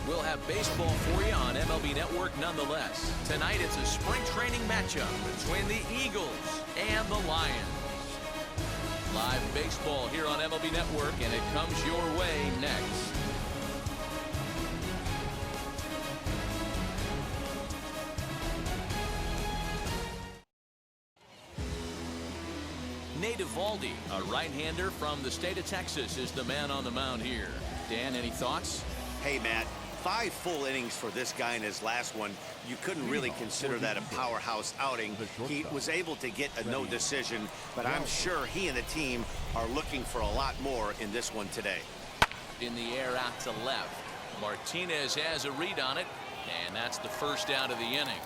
We'll have baseball for you on MLB Network nonetheless. Tonight it's a spring training matchup between the Eagles and the Lions. Live baseball here on MLB Network, and it comes your way next. Nate Eovaldi, a right-hander from the state of Texas, is the man on the mound here. Dan, any thoughts? Hey, Matt, 5 full innings for this guy in his last one. You couldn't really consider that a powerhouse outing. He was able to get a no decision, but I'm sure he and the team are looking for a lot more in this one today. In the air out to left. Martinez has a read on it, and that's the first out of the inning.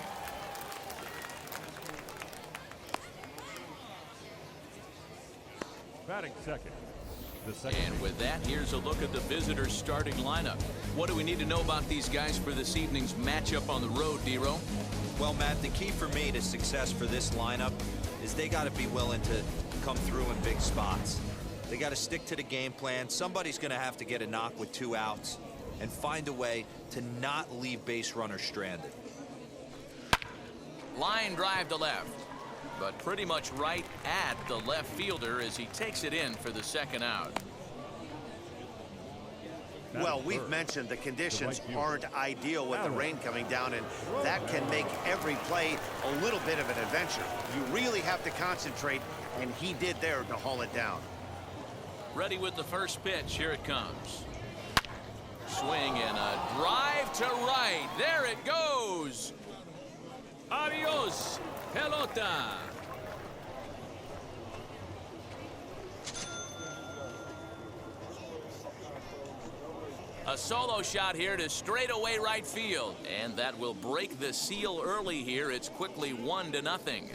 Batting second. And with that, here's a look at the visitors' starting lineup. What do we need to know about these guys for this evening's matchup on the road, Dero? Well, Matt, the key for me to success for this lineup is they got to be willing to come through in big spots. They got to stick to the game plan. Somebody's going to have to get a knock with 2 outs and find a way to not leave base runners stranded. Line drive to left, but pretty much right at the left fielder as he takes it in for the second out. Well, we've mentioned the conditions aren't ideal with the rain coming down, and that can make every play a little bit of an adventure. You really have to concentrate, and he did there to haul it down. Ready with the first pitch. Here it comes. Swing and a drive to right. There it goes. Adios, pelota. A solo shot here to straightaway right field, and that will break the seal early here. It's quickly 1-0.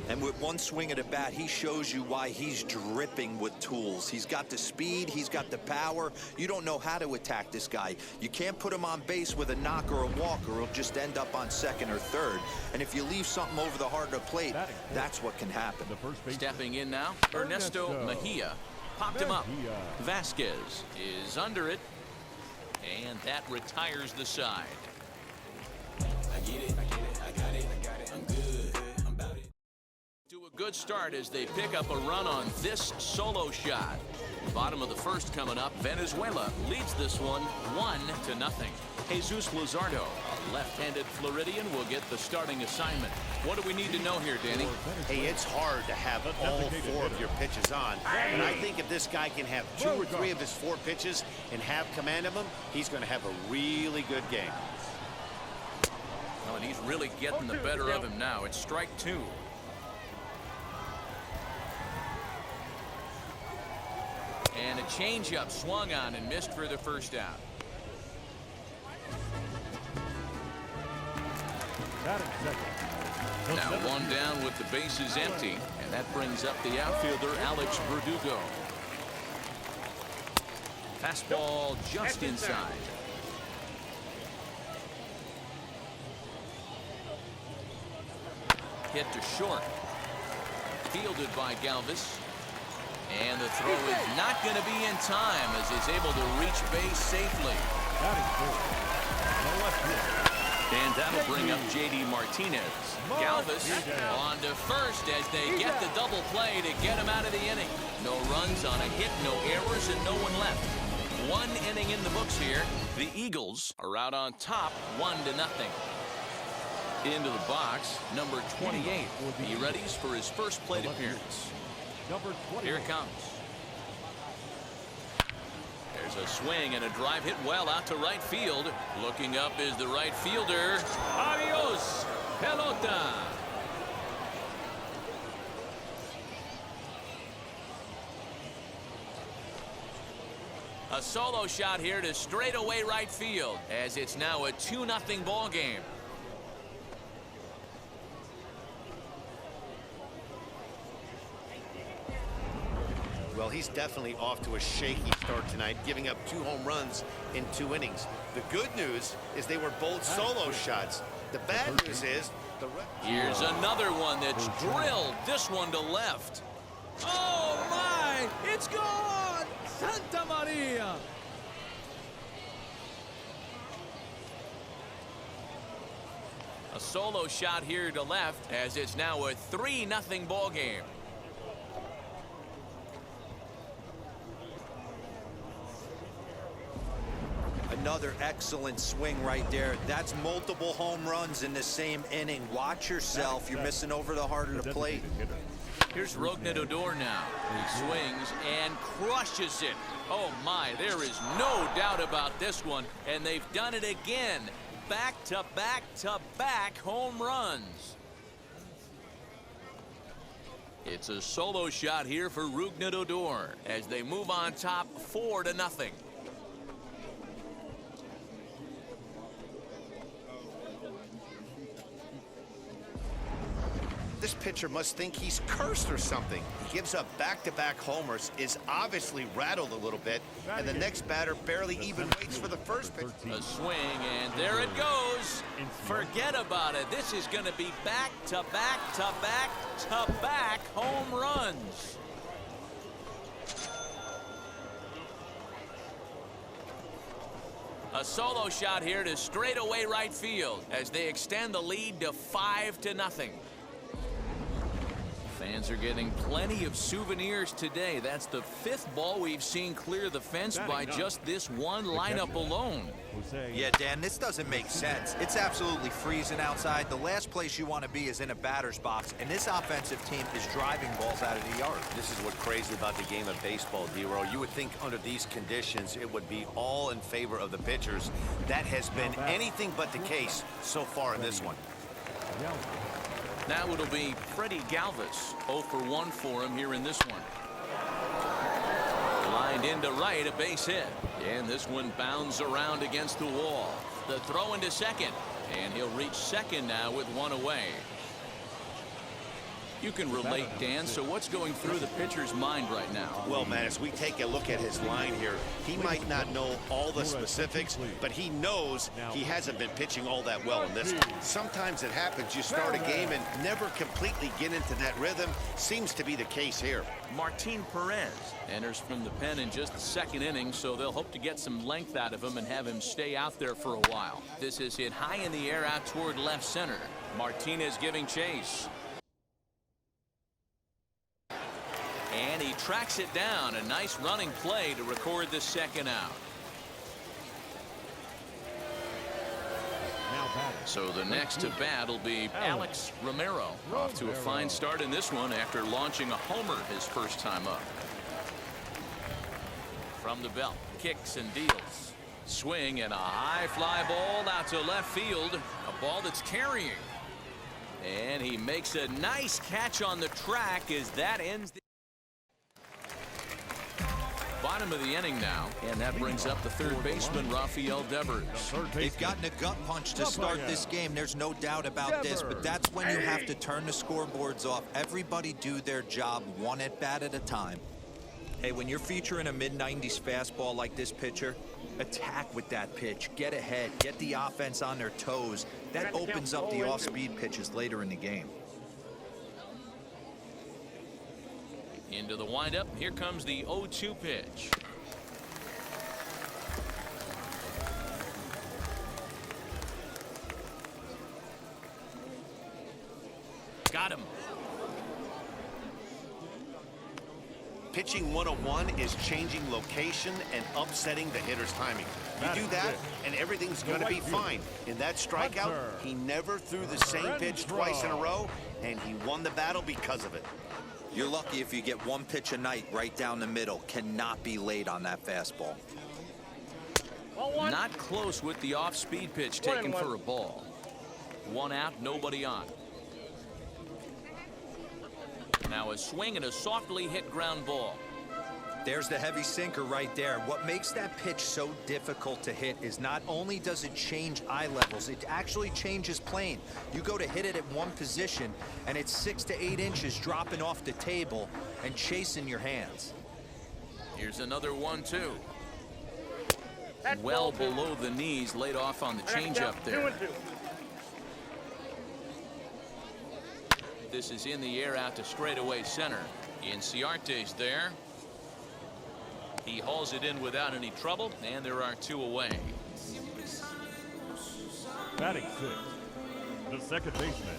And with one swing at a bat, he shows you why he's dripping with tools. He's got the speed, he's got the power. You don't know how to attack this guy. You can't put him on base with a knock or a walk, or he'll just end up on second or third. And if you leave something over the heart of the plate, that's what can happen. Stepping in now, Ernesto Mejia popped him up. Vasquez is under it, and that retires the side. I get it, I got it, I'm good. To a good start as they pick up a run on this solo shot. Bottom of the first coming up. Venezuela leads this one 1-0. Jesus Luzardo, a left-handed Floridian, will get the starting assignment. What do we need to know here, Danny? Hey, it's hard to have all 4 of your pitches on, and I think if this guy can have 2 or 3 of his 4 pitches and have command of them, he's going to have a really good game. Oh, and he's really getting the better of him now. It's strike 2. And a changeup swung on and missed for the first out. Now 1 down with the bases empty, and that brings up the outfielder Alex Verdugo. Fastball just inside. Hit to short. Fielded by Galvis. And the throw is not going to be in time as he's able to reach base safely. And that'll bring up J.D. Martinez. Galvis on to first as they get the double play to get him out of the inning. No runs on a hit, no errors, and no one left. 1 inning in the books here. The Eagles are out on top 1-0. Into the box, number 28. He readies for his first plate appearance. Here it comes. There's a swing and a drive hit well out to right field. Looking up is the right fielder. Adios, pelota. A solo shot here to straightaway right field as it's now a 2-0 ball game. Well, he's definitely off to a shaky start tonight, giving up 2 home runs in 2 innings. The good news is they were both solo shots. The bad news is here's another one that's drilled. This one to left. Oh, my! It's good! Zulia. A solo shot here to left as it's now a 3-0 ball game. Another excellent swing right there. That's multiple home runs in the same inning. Watch yourself. You're missing over the heart of the plate. Here's Odor now. He swings and crushes it. Oh my, there is no doubt about this one. And they've done it again. Back-to-back-to-back home runs. It's a solo shot here for Odor as they move on top 4-0. This pitcher must think he's cursed or something. He gives up back-to-back homers, is obviously rattled a little bit, and the next batter barely even waits for the first pitch. A swing, and there it goes. Forget about it. This is going to be back-to-back-to-back-to-back home runs. A solo shot here to straightaway right field as they extend the lead to 5-0. Fans are getting plenty of souvenirs today. That's the 5th ball we've seen clear the fence by just this one lineup alone. Yeah, Dan, this doesn't make sense. It's absolutely freezing outside. The last place you want to be is in a batter's box, and this offensive team is driving balls out of the yard. This is what's crazy about the game of baseball, D-Row. You would think under these conditions it would be all in favor of the pitchers. That has been anything but the case so far in this one. Now it'll be Freddie Galvis. 0 for 1 for him here in this one. Lined into right, a base hit. And this one bounds around against the wall. The throw into second. And he'll reach second now with one away. You can relate, Dan, so what's going through the pitcher's mind right now? Well, man, as we take a look at his line here, he might not know all the specifics, but he knows he hasn't been pitching all that well in this one. Sometimes it happens. You start a game and never completely get into that rhythm. Seems to be the case here. Martin Perez enters from the pen in just the 2nd inning, so they'll hope to get some length out of him and have him stay out there for a while. This is hit high in the air out toward left center. Martinez giving chase. And he tracks it down. A nice running play to record the 2nd out. So the next to bat will be Alex Romero. Off to a fine start in this one after launching a homer his first time up. From the belt, kicks and deals. Swing and a high fly ball out to left field. A ball that's carrying. And he makes a nice catch on the track as that ends the bottom of the inning now, and that brings up the 3rd baseman, Rafael Devers. They've gotten a gut punch to start this game. There's no doubt about this, but that's when you have to turn the scoreboards off. Everybody do their job one at bat at a time. Hey, when you're featuring a mid-90s fastball like this pitcher, attack with that pitch. Get ahead. Get the offense on their toes. That opens up the off-speed pitches later in the game. Into the windup. Here comes the 0-2 pitch. Got him. Pitching 101 is changing location and upsetting the hitter's timing. You do that, and everything's going to be fine. In that strikeout, he never threw the same pitch twice in a row, and he won the battle because of it. You're lucky if you get one pitch a night right down the middle. Cannot be late on that fastball. Not close with the off-speed pitch taken for a ball. 1 out, nobody on. Now a swing and a softly hit ground ball. There's the heavy sinker right there. What makes that pitch so difficult to hit is not only does it change eye levels, it actually changes plane. You go to hit it at one position, and it's 6 to 8 inches dropping off the table and chasing your hands. Here's another 1-2. Well below the knees, laid off on the changeup there. This is in the air out to straightaway center. Inciarte's there. He hauls it in without any trouble, and there are 2 away. Batting 6, the second baseman,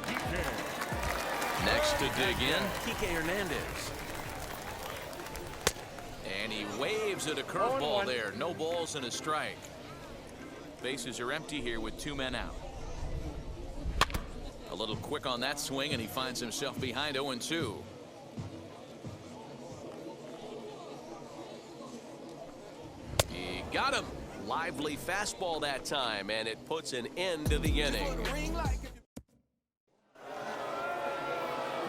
PK. Next to dig in, Kike Hernandez. And he waves at a curveball there. No balls and a strike. Bases are empty here with 2 men out. A little quick on that swing, and he finds himself behind 0-2. He got him. Lively fastball that time, and it puts an end to the inning.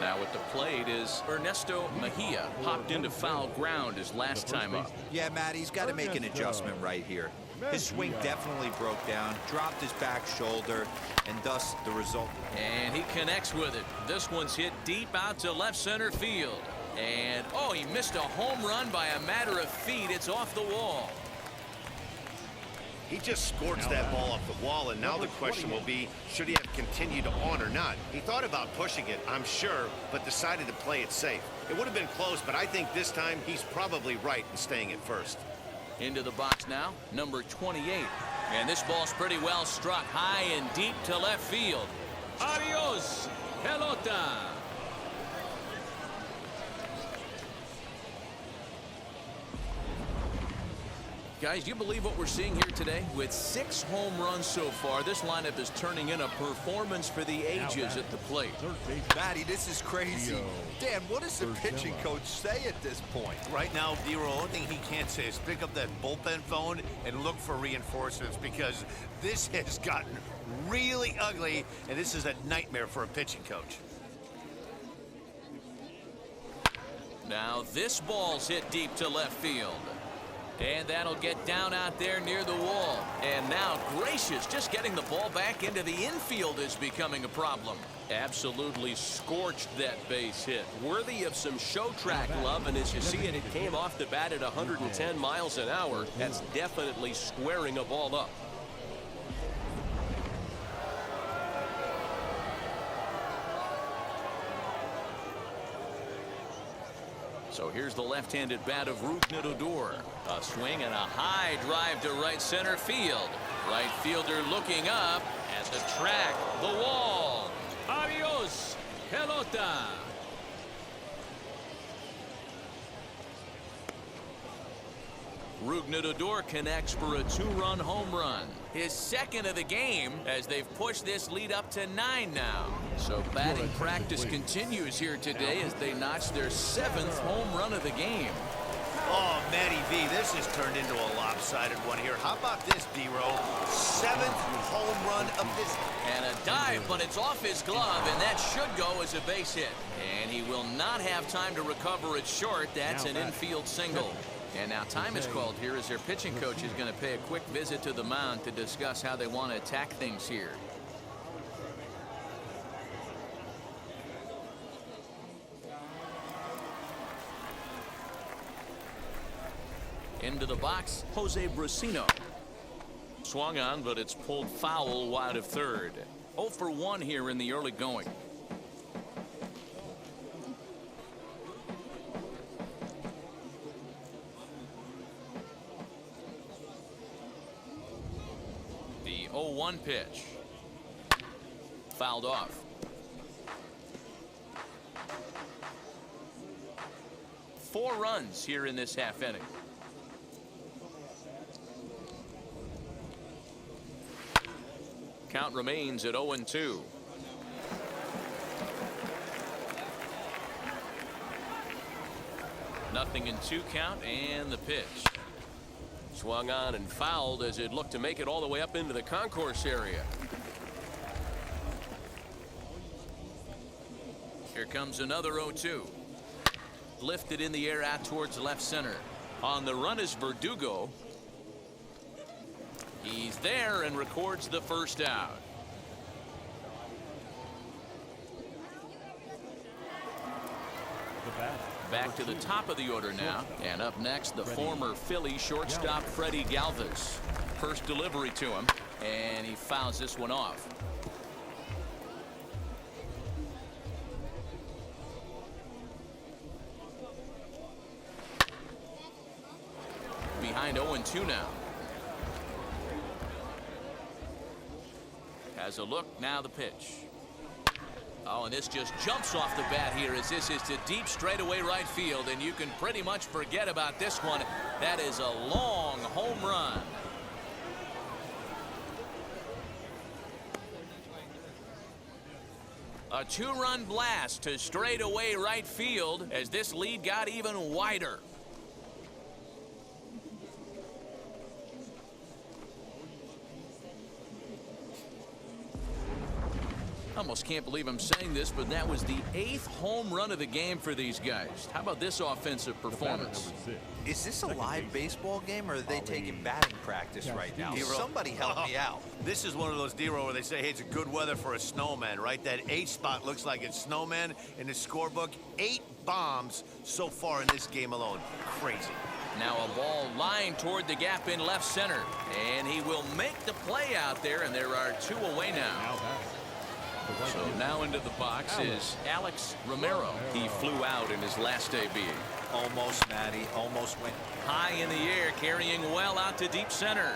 Now at the plate is Ernesto Mejia. Popped into foul ground his last time up. Yeah, Matt, he's got to make an adjustment right here. His swing definitely broke down, dropped his back shoulder, and thus the result. And he connects with it. This one's hit deep out to left center field. And, oh, he missed a home run by a matter of feet. It's off the wall. He just scorched that ball off the wall, and now the question will be, should he have continued on or not? He thought about pushing it, I'm sure, but decided to play it safe. It would have been close, but I think this time he's probably right in staying at first. Into the box now, number 28. And this ball's pretty well struck high and deep to left field. Adios, pelota. Guys, do you believe what we're seeing here today? With 6 home runs so far, this lineup is turning in a performance for the ages at the plate. Matty, this is crazy. Dan, what does the pitching coach say at this point? Right now, the only thing he can't say is pick up that bullpen phone and look for reinforcements, because this has gotten really ugly, and this is a nightmare for a pitching coach. Now this ball's hit deep to left field. And that'll get down out there near the wall. And now, gracious, just getting the ball back into the infield is becoming a problem. Absolutely scorched that base hit. Worthy of some show track love, and as you see it, it came off the bat at 110 miles an hour. That's definitely squaring a ball up. So here's the left-handed bat of Odor. A swing and a high drive to right center field. Right fielder looking up at the track, the wall. Adios, pelota. Odor connects for a 2-run home run. His second of the game as they've pushed this lead up to 9 now. So batting practice continues here today as they notch their 7th home run of the game. Oh, Matty V, this has turned into a lopsided one here. How about this, D-Row? 7th home run of this. And a dive, but it's off his glove, and that should go as a base hit. And he will not have time to recover it short. That's an infield single. And now time is called here as their pitching coach is going to pay a quick visit to the mound to discuss how they want to attack things here. Into the box, Jose Brusino. Swung on, but it's pulled foul wide of third. 0 for 1 here in the early going. The 0-1 pitch. Fouled off. Four runs here in this half inning. Count remains at 0-2. Nothing in 2 count, and the pitch. Swung on and fouled as it looked to make it all the way up into the concourse area. Here comes another 0-2. Lifted in the air out towards left center. On the run is Verdugo. He's there and records the first out. Back to the top of the order now. And up next, the former Philly shortstop Freddie Galvis. First delivery to him, and he fouls this one off. behind 0-2 now. Has a look, now the pitch. Oh, and this just jumps off the bat here as this is to deep straightaway right field, and you can pretty much forget about this one. That is a long home run. A two-run blast to straightaway right field as this lead got even wider. Almost can't believe I'm saying this, but that was the 8th home run of the game for these guys. How about this offensive performance? Is this a live baseball game, or are they taking batting practice right now? Somebody help me out. This is one of those D-roll where they say, hey, it's good weather for a snowman, right? That 8 spot looks like it's snowman in the scorebook. 8 bombs so far in this game alone. Crazy. Now a ball lined toward the gap in left center, and he will make the play out there, and there are 2 away now. So now into the box is Alex Romero. He flew out in his last debut. Almost, Matty. Almost went High in the air, carrying well out to deep center.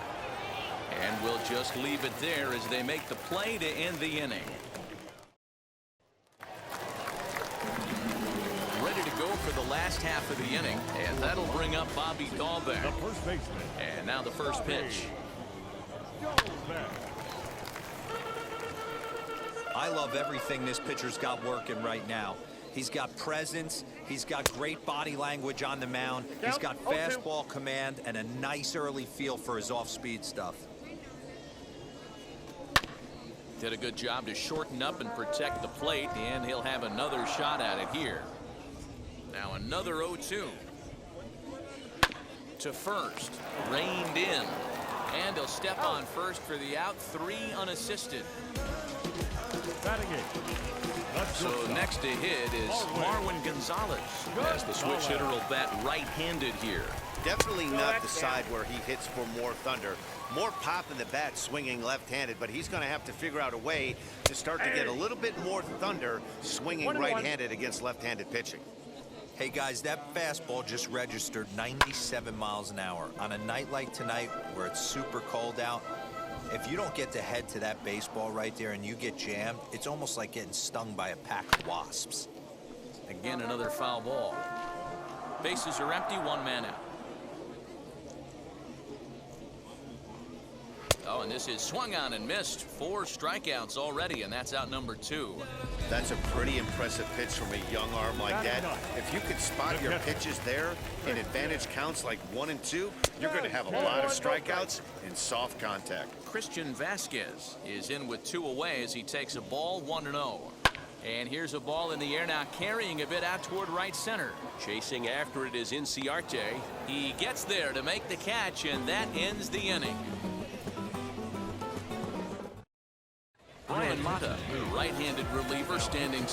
And we'll just leave it there as they make the play to end the inning. Ready to go for the last half of the inning, and that'll bring up Bobby Dahlbeck. The first baseman. And now the first pitch. I love everything this pitcher's got working right now. He's got presence. He's got great body language on the mound. He's got fastball command and a nice early feel for his off-speed stuff. Did a good job to shorten up and protect the plate, and he'll have another shot at it here. Now another 0-2. To first. Reined in. And he'll step on first for the out. 3 unassisted. So next to hit is Marwin Gonzalez, as the switch hitter will bat right-handed here. Definitely not the side where he hits for more thunder. More pop in the bat swinging left-handed, but he's going to have to figure out a way to start to get a little bit more thunder swinging right-handed against left-handed pitching. Hey, guys, that fastball just registered 97 miles an hour. On a night like tonight where it's super cold out, if you don't get to head to that baseball right there and you get jammed, it's almost like getting stung by a pack of wasps. Again, another foul ball. Bases are empty, 1 man out. Oh, and this is swung on and missed. 4 strikeouts already, and that's out number 2. That's a pretty impressive pitch from a young arm like that. If you could spot your pitches there in advantage counts like 1 and 2, you're going to have a lot of strikeouts and soft contact. Christian Vasquez is in with 2 away as he takes a ball, 1-0. And here's a ball in the air now, carrying a bit out toward right center. Chasing after it is Inciarte. He gets there to make the catch, and that ends the inning. Brian Mata, the right-handed reliever, standing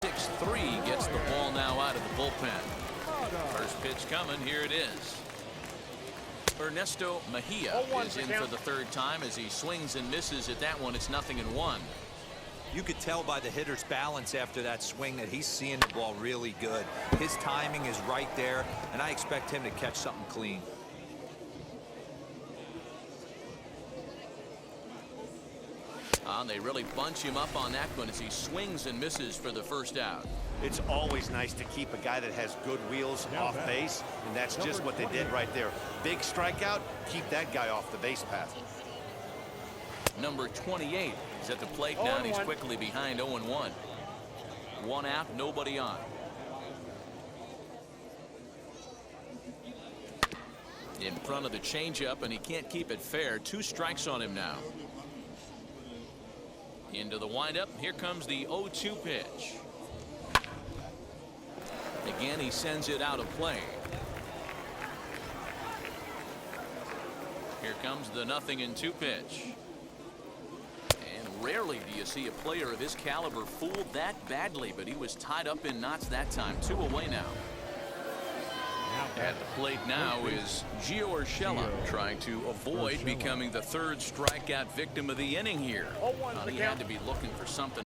6-3, gets the ball now out of the bullpen. First pitch coming, here it is. Ernesto Mejia is in for the 3rd time as he swings and misses at that one. It's 0-1. You could tell by the hitter's balance after that swing that he's seeing the ball really good. His timing is right there, and I expect him to catch something clean. And they really bunch him up on that one as he swings and misses for the first out. It's always nice to keep a guy that has good wheels off base, and that's just what they did right there. Big strikeout, keep that guy off the base path. Number 28 is at the plate now, and he's quickly behind 0-1. 1 out, nobody on. In front of the changeup, and he can't keep it fair. 2 strikes on him now. Into the windup. Here comes the 0-2 pitch. Again, he sends it out of play. Here comes the 0-2 pitch. Rarely do you see a player of his caliber fooled that badly, but he was tied up in knots that time. 2 away now. At the plate now is Gio Urshela, trying to avoid becoming the third strikeout victim of the inning here. Well, he had to be looking for something.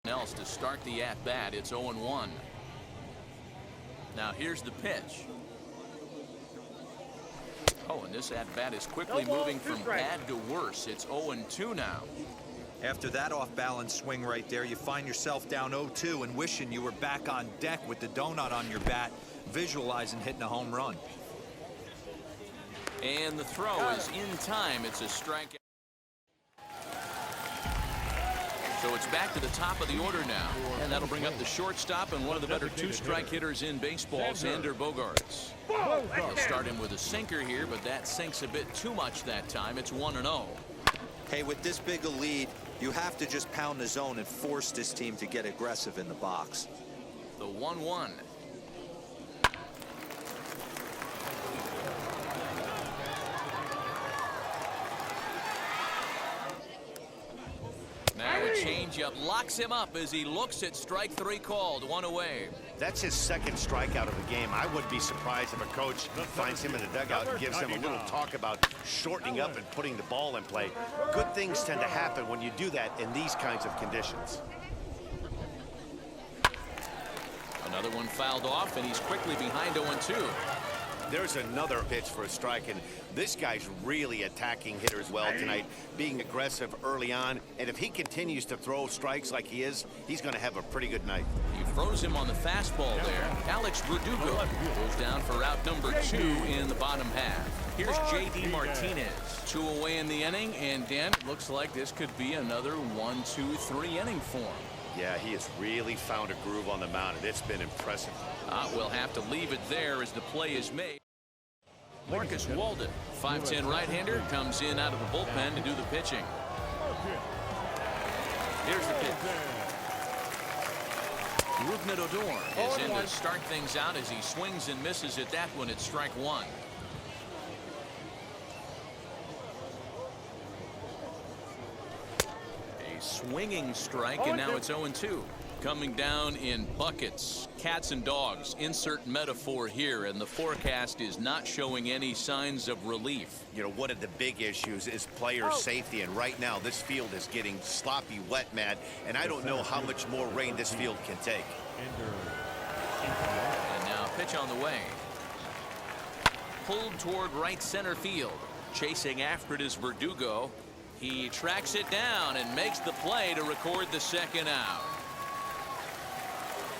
Else to start the at-bat. It's 0-1. Now here's the pitch. Oh, and this at-bat is quickly moving from bad to worse. It's 0-2 now. After that off-balance swing right there, you find yourself down 0-2 and wishing you were back on deck with the donut on your bat, visualizing hitting a home run. And the throw is in time. It's a strikeout. So it's back to the top of the order now, and that'll bring up the shortstop and one of the better two-strike hitters in baseball, Xander Bogaerts. He'll start him with a sinker here, but that sinks a bit too much that time. It's 1-0. Hey, with this big a lead, you have to just pound the zone and force this team to get aggressive in the box. The 1-1. Now a changeup locks him up as he looks at strike three called. One away. That's his second strikeout of the game. I wouldn't be surprised if a coach finds him in the dugout and gives him a little talk about shortening up and putting the ball in play. Good things tend to happen when you do that in these kinds of conditions. Another one fouled off, and he's quickly behind 0-2. There's another pitch for a strike, and this guy's really attacking hitters well tonight, being aggressive early on, and if he continues to throw strikes like he is, he's going to have a pretty good night. He froze him on the fastball there. Alex Verdugo goes down for out number 2 in the bottom half. Here's J.D. Martinez. 2 away in the inning, and Dan, it looks like this could be another 1-2-3 inning for him. Yeah, he has really found a groove on the mound, and it's been impressive. We'll have to leave it there as the play is made. Marcus Walden, 5'10" right-hander, comes in out of the bullpen to do the pitching. Here's the pitch. Rougned Odor is in to start things out as he swings and misses at that one at strike 1. A swinging strike, and now it's 0-2. Coming down in buckets, cats and dogs, insert metaphor here, and the forecast is not showing any signs of relief. You know, one of the big issues is player safety, and right now this field is getting sloppy wet, Matt, and I don't know how much more rain this field can take. And now pitch on the way. Pulled toward right center field. Chasing after it is Verdugo. He tracks it down and makes the play to record the second out.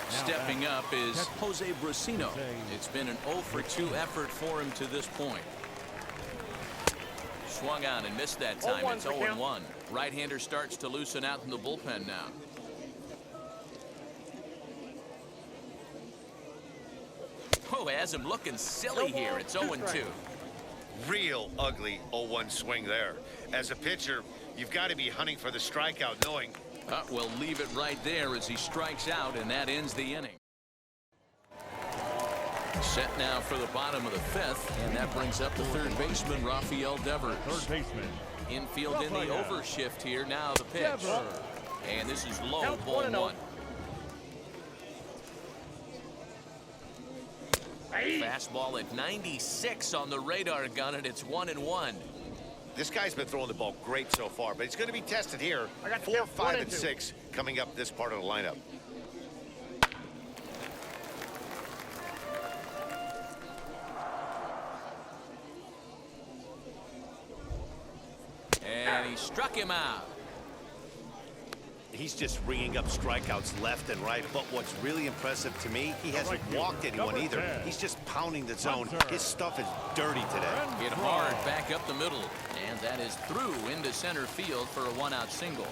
Stepping up is Jose Brusino. It's been an 0-for-2 effort for him to this point. Swung on and missed that time. It's 0-1. Right-hander starts to loosen out in the bullpen now. Oh, has him looking silly here. It's 0-2. Real ugly 0-1 swing there. As a pitcher, you've got to be hunting for the strikeout, knowing We'll leave it right there as he strikes out, and that ends the inning. Set now for the bottom of the 5th, and that brings up the third baseman, Rafael Devers. Third baseman. Infield in the overshift here. Now the pitch. And this is low, ball 1. Fastball at 96 on the radar gun, and it's 1-1. this guy's been throwing the ball great so far, but he's going to be tested here. 4, 5, and 6 coming up this part of the lineup. And he struck him out. He's just ringing up strikeouts left and right. But what's really impressive to me, he hasn't walked anyone either. He's just pounding the zone. His stuff is dirty today. Hit hard back up the middle. And that is through into center field for a 1-out single.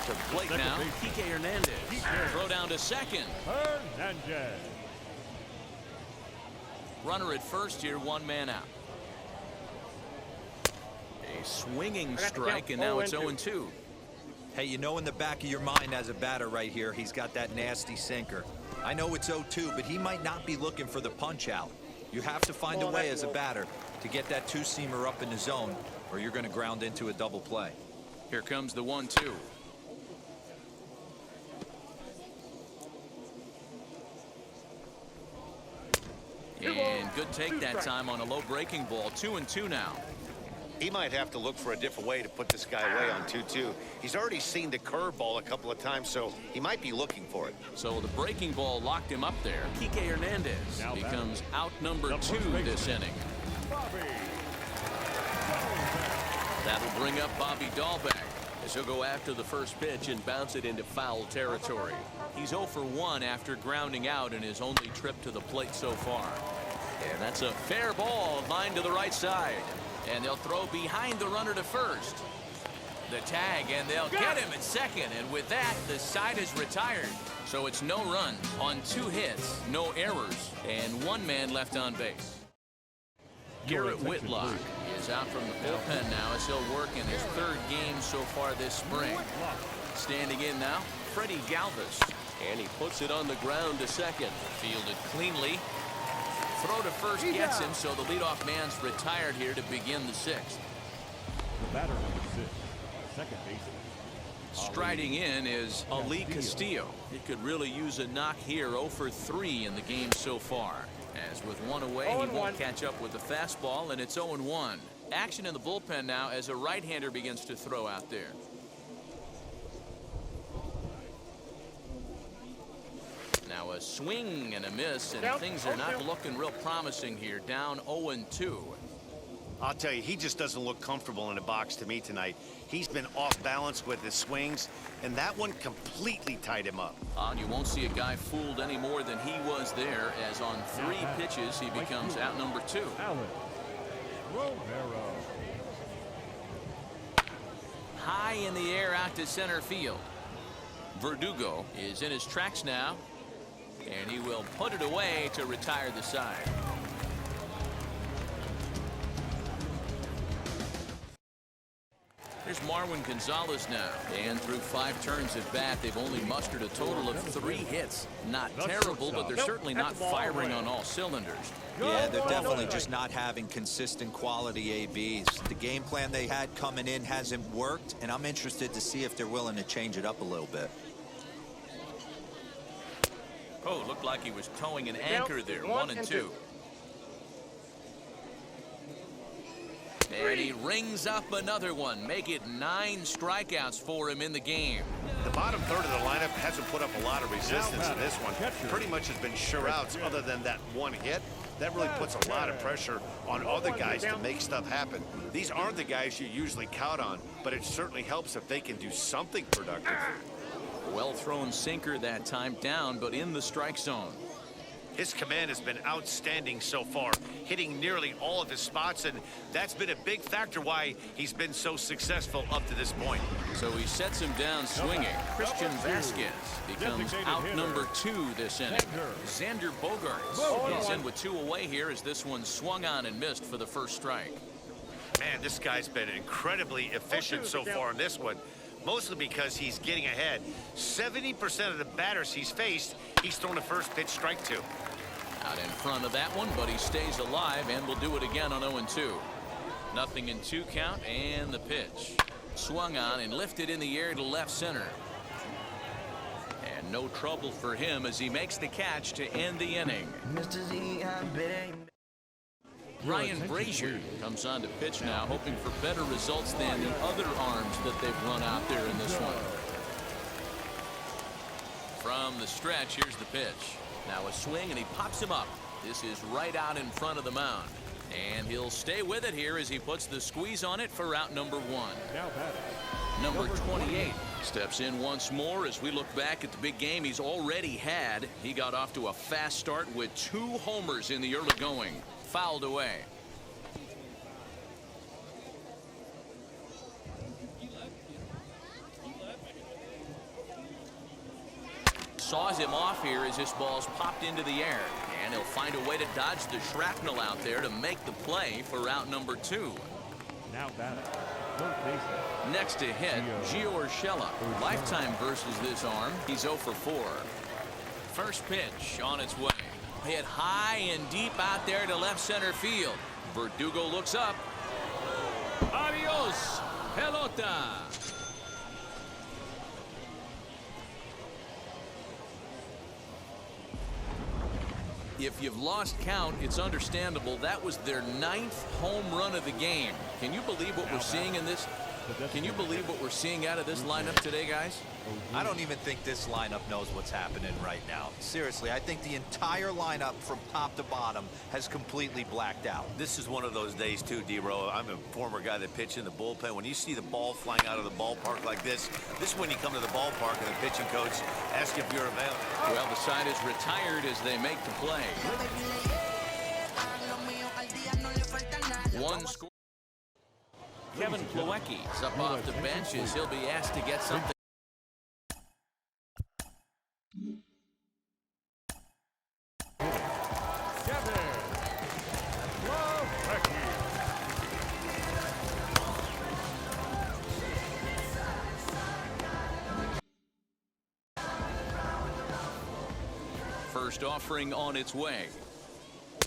To the plate now, Kike Hernandez. Throw down to second. Hernandez. Runner at first here, 1 man out. A swinging strike, and now it's 0-2. Hey, you know in the back of your mind as a batter right here, he's got that nasty sinker. I know it's 0-2, but he might not be looking for the punch out. You have to find a way as a batter to get that two-seamer up in the zone, or you're going to ground into a double play. Here comes the 1-2. And good take that time on a low breaking ball. 2-2 now. He might have to look for a different way to put this guy away on 2-2. He's already seen the curveball a couple of times, so he might be looking for it. So the breaking ball locked him up there. Kike Hernandez becomes out number 2 this inning. That'll bring up Bobby Dahlbeck as he'll go after the first pitch and bounce it into foul territory. He's 0 for 1 after grounding out in his only trip to the plate so far. And that's a fair ball, line to the right side. And they'll throw behind the runner to first. The tag, and they'll get him at second. And with that, the side is retired. So it's no runs on 2 hits, no errors, and 1 man left on base. Garrett Whitlock is out from the bullpen now as he'll work in his 3rd game so far this spring. Standing in now, Freddie Galvis. And he puts it on the ground to second. Fielded cleanly. Throw to first gets him, so the leadoff man's retired here to begin the 6th. The batter number 6, second baseman. Striding in is Ali Castillo. He could really use a knock here. 0 for 3 in the game so far. As with 1 away, he won't catch up with the fastball, and it's 0-1. Action in the bullpen now as a right-hander begins to throw out there. Now a swing and a miss, and things are not looking real promising here. Down 0-2. I'll tell you, he just doesn't look comfortable in the box to me tonight. He's been off balance with his swings, and that one completely tied him up. You won't see a guy fooled any more than he was there, as on 3 pitches he becomes out number 2. High in the air out to center field. Verdugo is in his tracks now, and he will put it away to retire the side. Here's Marwin Gonzalez now, and through 5 turns at bat, they've only mustered a total of 3 hits. Not terrible, but they're certainly not firing on all cylinders. Yeah, they're definitely just not having consistent quality ABs. The game plan they had coming in hasn't worked, and I'm interested to see if they're willing to change it up a little bit. Oh, looked like he was towing an anchor there. 1-2. And he rings up another one. Make it 9 strikeouts for him in the game. The bottom third of the lineup hasn't put up a lot of resistance in this one. Pretty much has been sure outs other than that 1 hit. That really puts a lot of pressure on other guys to make stuff happen. These aren't the guys you usually count on, but it certainly helps if they can do something productive. Well thrown sinker that time, down but in the strike zone. His command has been outstanding so far, hitting nearly all of his spots, and that's been a big factor why he's been so successful up to this point. So he sets him down swinging. Christian Vasquez becomes out number 2 this inning. Xander Bogaerts is in with 2 away here as this one swung on and missed for the first strike. Man, this guy's been incredibly efficient so far in this one. Mostly because he's getting ahead. 70% of the batters he's faced, he's thrown a first pitch strike to. Out in front of that one, but he stays alive and will do it again on 0-2. Nothing in 2 count, and the pitch. Swung on and lifted in the air to left center. And no trouble for him as he makes the catch to end the inning. Ryan Brazier comes on to pitch now, hoping for better results than the other arms that they've run out there in this one. From the stretch, here's the pitch. Now a swing, and he pops him up. This is right out in front of the mound. And he'll stay with it here as he puts the squeeze on it for out number 1. Number 28 steps in once more as we look back at the big game he's already had. He got off to a fast start with 2 homers in the early going. Fouled away. Saws him off here as this ball's popped into the air. And he'll find a way to dodge the shrapnel out there to make the play for out number 2. Now batting, third baseman. Next to hit, Gio Urshela. Lifetime versus this arm. He's 0 for 4. First pitch on its way. Hit high and deep out there to left center field. Verdugo looks up. Adios, pelota. If you've lost count, it's understandable. That was their 9th home run of the game. Can you believe what we're seeing in this? Can you believe what we're seeing out of this lineup today, guys? I don't even think this lineup knows what's happening right now. Seriously, I think the entire lineup from top to bottom has completely blacked out. This is one of those days, too, D-Row. I'm a former guy that pitched in the bullpen. When you see the ball flying out of the ballpark like this is when you come to the ballpark and the pitching coach asks if you're available. Well, the side is retired as they make the play. One score. Kevin Plawecki is up off the bench as he'll be asked to get something. First offering on its way.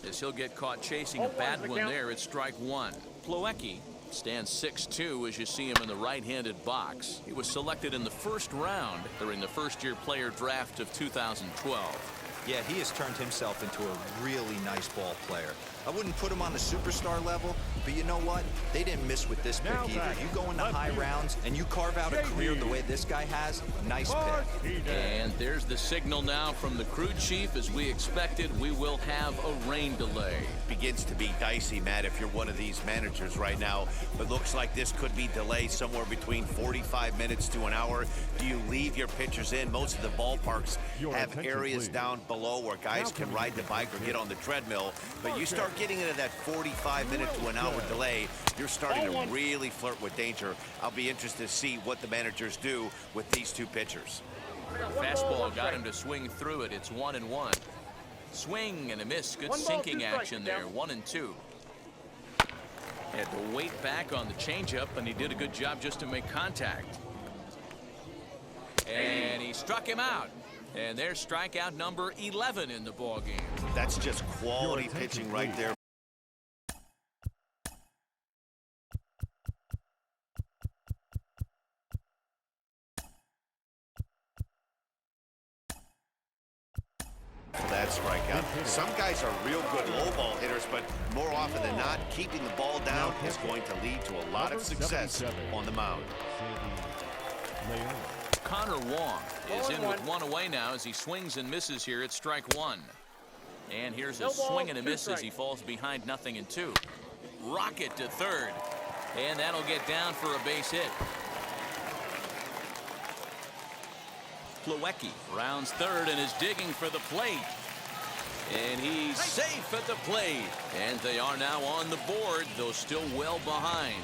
As he'll get caught chasing a bad one there, it's strike one. Plawecki stands 6'2" as you see him in the right-handed box. He was selected in the first round during the first-year player draft of 2012. Yeah, he has turned himself into a really nice ball player. I wouldn't put him on the superstar level, but you know what? They didn't miss with this pick either. You go into high rounds and you carve out a career the way this guy has, nice pick. And there's the signal now from the crew chief. As we expected, we will have a rain delay. Begins to be dicey, Matt, if you're one of these managers right now. But looks like this could be delayed somewhere between 45 minutes to an hour. Do you leave your pitchers in? Most of the ballparks have areas down below where guys can ride the bike or get on the treadmill. But you start getting into that 45-minute to an hour delay, you're starting to really flirt with danger. I'll be interested to see what the managers do with these two pitchers. Fastball got him to swing through it. It's 1-1. Swing and a miss. Good sinking action there. 1-2. Had to wait back on the changeup, and he did a good job just to make contact. And he struck him out. And there's strikeout number 11 in the ballgame. That's just quality pitching right there. That strikeout. Some guys are real good low ball hitters, but more often than not, keeping the ball down is going to lead to a lot of success on the mound. Connor Wong is in with one away now as he swings and misses here at strike one. And here's a swing and a miss as he falls behind 0-2. Rocket to third. And that'll get down for a base hit. Plawecki rounds third and is digging for the plate. And he's safe at the plate. And they are now on the board, though still well behind.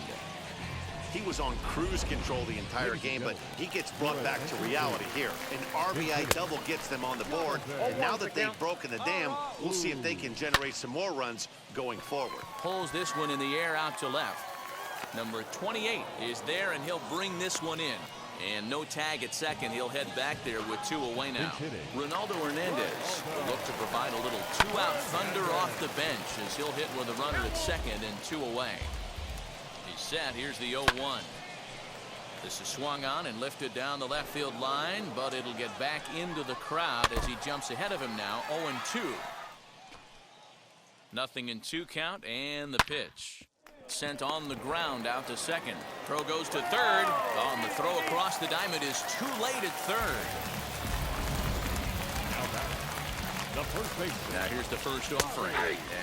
He was on cruise control the entire game, but he gets brought back to reality here. An RBI double gets them on the board, and now that they've broken the dam, we'll see if they can generate some more runs going forward. Pulls this one in the air out to left. Number 28 is there, and he'll bring this one in. And no tag at second. He'll head back there with two away now. Ronaldo Hernandez will look to provide a little two-out thunder off the bench as he'll hit with a runner at second and two away. He's set. Here's the 0-1. This is swung on and lifted down the left field line, but it'll get back into the crowd as he jumps ahead of him now. 0-2. 0-2 count, and the pitch. Sent on the ground out to second. Throw goes to third. On the throw across the diamond is too late at third. The first baseman. Now here's the first offering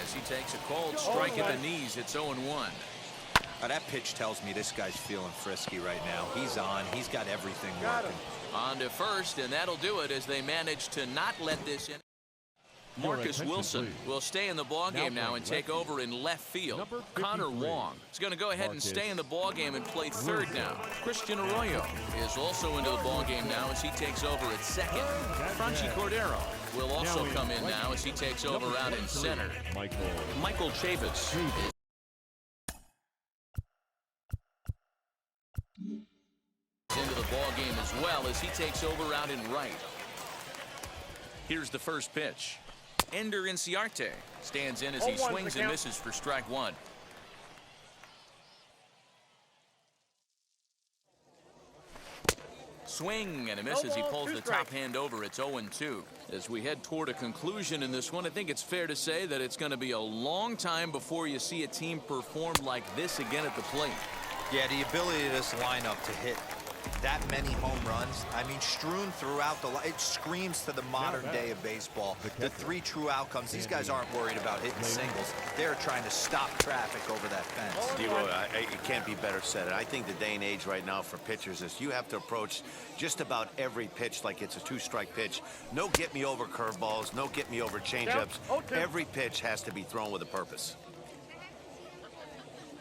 as he takes a cold strike at the knees. It's 0-1. That pitch tells me this guy's feeling frisky right now. He's on. He's got everything working. On to first, and that'll do it as they manage to not let this in. Marcus Wilson will stay in the ballgame now and take over in left field. Connor Wong is going to go ahead and stay in the ballgame and play third now. Christian Arroyo is also into the ballgame now as he takes over at second. Franchi Cordero will also come in now as he takes over out in center. Michael Chavis into the ball game as well as he takes over out in right. Here's the first pitch. Ender Inciarte stands in as he swings and misses for strike one. Swing and a miss as he pulls the top hand over. It's 0-2. As we head toward a conclusion in this one, I think it's fair to say that it's going to be a long time before you see a team perform like this again at the plate. Yeah, the ability of this lineup to hit that many home runs, I mean, strewn throughout it screams to the modern day of baseball. The three true outcomes. These guys aren't worried about hitting singles. They're trying to stop traffic over that fence. It can't be better said. I think the day and age right now for pitchers is you have to approach just about every pitch like it's a two-strike pitch. No get-me-over curveballs, no get-me-over changeups. Every pitch has to be thrown with a purpose.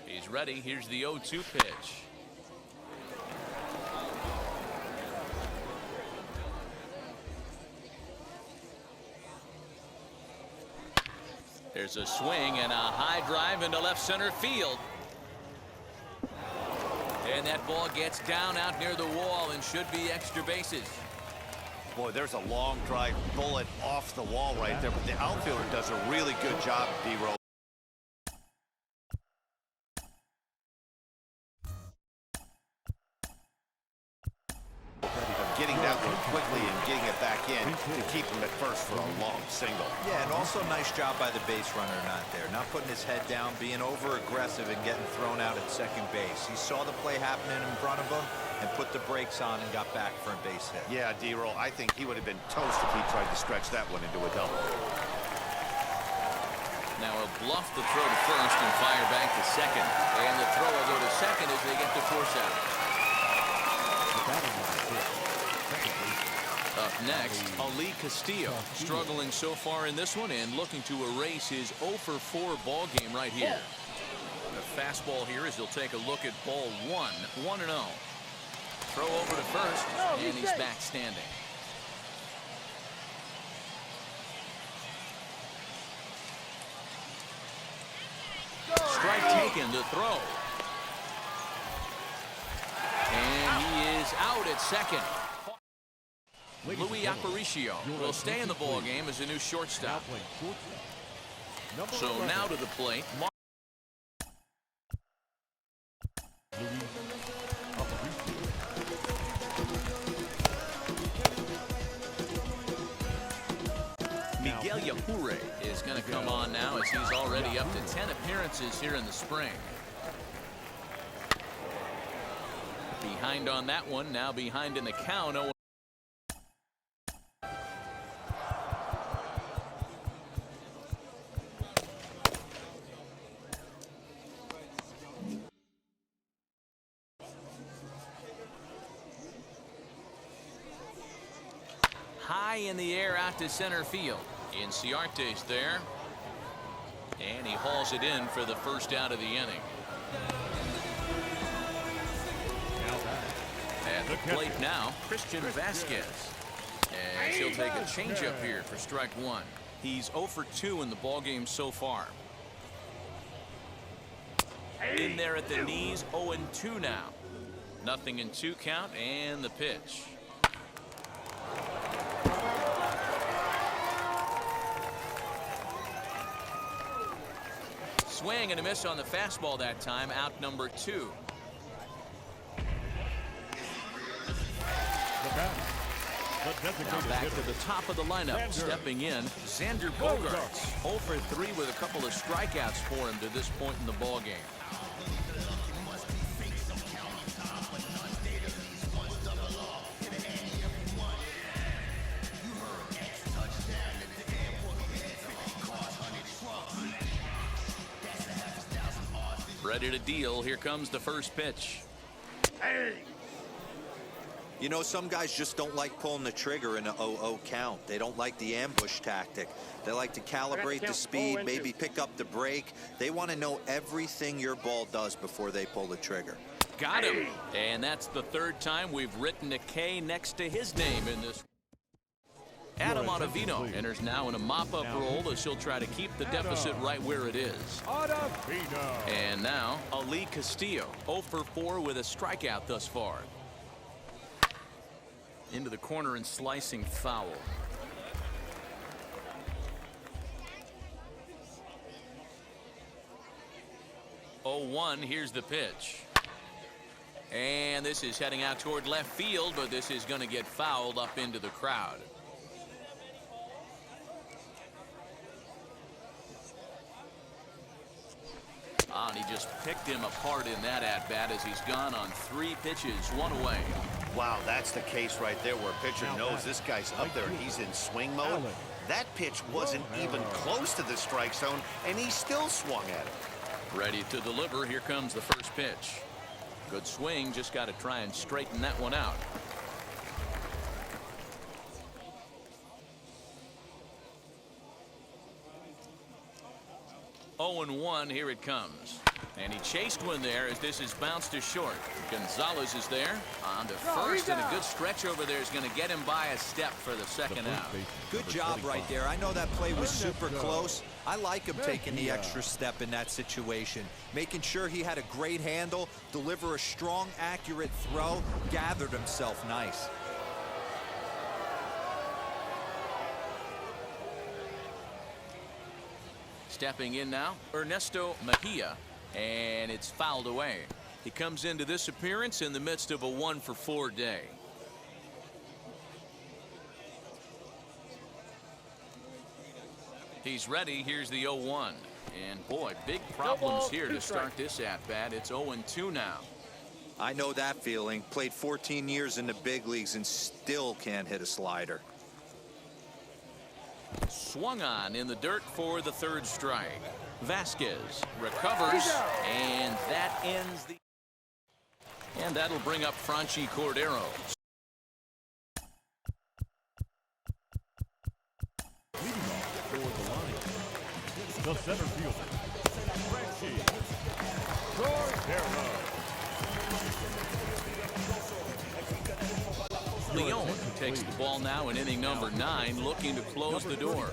He's ready. Here's the 0-2 pitch. There's a swing and a high drive into left center field. And that ball gets down out near the wall and should be extra bases. Boy, there's a long drive bullet off the wall right there, but the outfielder does a really good job, D-Roll. Getting that one quickly and getting it back in to keep him at first for a long single. Yeah, and also nice job by the base runner not putting his head down, being over aggressive and getting thrown out at second base. He saw the play happening in front of him and put the brakes on and got back for a base hit. Yeah, D-Roll, I think he would have been toast if he tried to stretch that one into a double. Now he'll bluff the throw to first and fire back to second. And the throw will go to second as they get the force out. Up next, Ali Castillo, struggling so far in this one and looking to erase his 0-for-4 ball game right here. The fastball here as he'll take a look at ball 1, 1-0. Throw over to first, and he's back standing. Strike taken, the throw. And he is out at second. Luis Aparicio will stay in the ball game as a new shortstop. So now to the plate. Miguel Yapure is going to come on now as he's already up to 10 appearances here in the spring. Behind on that one, now behind in the count. High in the air out to center field. Inciarte's there. And he hauls it in for the first out of the inning. At the plate now, Christian Vasquez. As he'll take a changeup here for strike one. He's 0-for-2 in the ballgame so far. In there at the knees, 0-2 now. Nothing in 2 count and the pitch. Swing and a miss on the fastball that time, out number 2. Now back to the top of the lineup, stepping in, Xander Bogaerts. 0-for-3 with a couple of strikeouts for him to this point in the ball game. Ready to deal. Here comes the first pitch. You know, some guys just don't like pulling the trigger in an 0-0 count. They don't like the ambush tactic. They like to calibrate the speed, maybe pick up the brake. They want to know everything your ball does before they pull the trigger. Got him. And that's the 3rd time we've written a K next to his name in this. Adam Ottavino enters now in a mop-up role as he'll try to keep the deficit right where it is. And now, Ali Castillo, 0-for-4 with a strikeout thus far. Into the corner and slicing foul. 0-1, here's the pitch. And this is heading out toward left field, but this is going to get fouled up into the crowd. And he just picked him apart in that at-bat as he's gone on 3 pitches, 1 away. Wow, that's the case right there where a pitcher knows this guy's up there and he's in swing mode. That pitch wasn't even close to the strike zone, and he still swung at it. Ready to deliver. Here comes the first pitch. Good swing. Just got to try and straighten that one out. Oh and 1. Here it comes. And he chased one there as this is bounced to short. Gonzalez is there on to first, and a good stretch over there is going to get him by a step for the second out. Good job right there. I know that play was super close. I like him taking the extra step in that situation, making sure he had a great handle, deliver a strong, accurate throw, gathered himself nice. Stepping in now, Ernesto Mejia, and it's fouled away. He comes into this appearance in the midst of a 1-for-4 day. He's ready. Here's the 0-1. And boy, big problems here to start this at-bat. It's 0-2 now. I know that feeling. Played 14 years in the big leagues and still can't hit a slider. Swung on in the dirt for the 3rd strike. Vasquez recovers, and that ends the... And that'll bring up Franchi Cordero. The center fielder, Franchi Cordero. Leon takes the ball now in inning number 9, looking to close the door.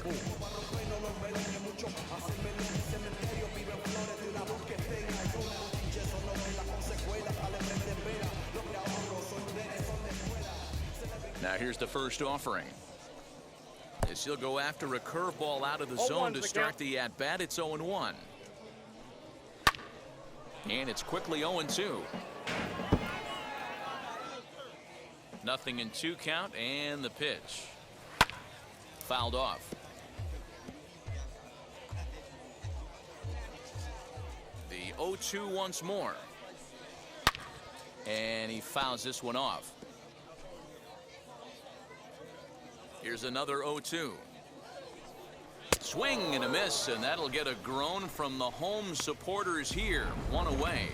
Now here's the first offering. As he'll go after a curveball out of the zone to start the at-bat. It's 0-1. And it's quickly 0-2. Nothing in 2 count, and the pitch. Fouled off. The 0-2 once more. And he fouls this one off. Here's another 0-2. Swing and a miss, and that'll get a groan from the home supporters here. 1 away.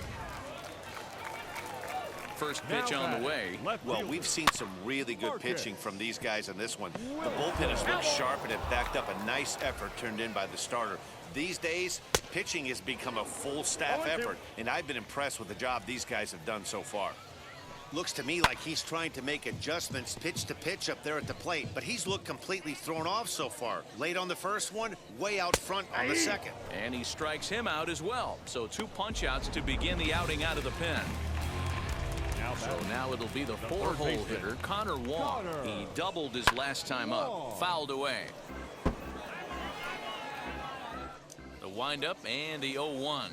First pitch on the way. Well, we've seen some really good pitching from these guys in this one. The bullpen has looked sharp and it backed up a nice effort turned in by the starter. These days, pitching has become a full staff effort, and I've been impressed with the job these guys have done so far. Looks to me like he's trying to make adjustments pitch to pitch up there at the plate, but he's looked completely thrown off so far. Late on the first one, way out front on the second. And he strikes him out as well. So 2 punch-outs to begin the outing out of the pen. So now it'll be the 4-hole hitter, Connor Wong. He doubled his last time up. Fouled away. The windup and the 0-1.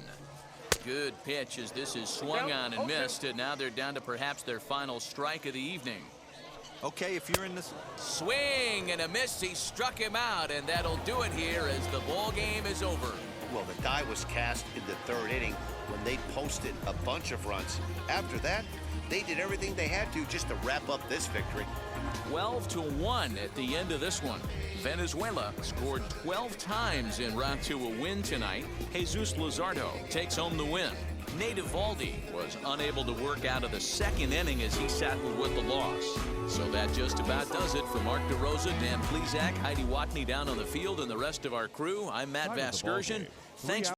Good pitch as this is swung on and missed, and now they're down to perhaps their final strike of the evening. Okay, if you're in this... Swing and a miss. He struck him out, and that'll do it here as the ball game is over. Well, the die was cast in the 3rd inning when they posted a bunch of runs. After that, they did everything they had to just to wrap up this victory. 12-1 at the end of this one. Venezuela scored 12 times en route to a win tonight. Jesus Luzardo takes home the win. Nate Eovaldi was unable to work out of the 2nd inning as he settled with the loss. So that just about does it. For Mark DeRosa, Dan Plesac, Heidi Watney down on the field, and the rest of our crew, I'm Matt Vasgersian. Thanks.